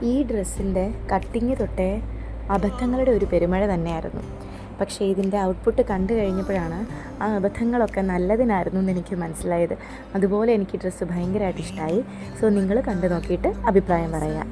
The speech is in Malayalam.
ഈ ഡ്രസ്സിൻ്റെ കട്ടിങ് തൊട്ടേ അബദ്ധങ്ങളുടെ ഒരു പെരുമഴ തന്നെയായിരുന്നു. പക്ഷേ ഇതിൻ്റെ ഔട്ട്പുട്ട് കണ്ടു കഴിഞ്ഞപ്പോഴാണ് ആ അബദ്ധങ്ങളൊക്കെ നല്ലതിനായിരുന്നു എന്ന് എനിക്ക് മനസ്സിലായത്. അതുപോലെ എനിക്ക് ഡ്രസ്സ് ഭയങ്കരമായിട്ട് ഇഷ്ടമായി. സോ നിങ്ങൾ കണ്ടു നോക്കിയിട്ട് അഭിപ്രായം പറയാം.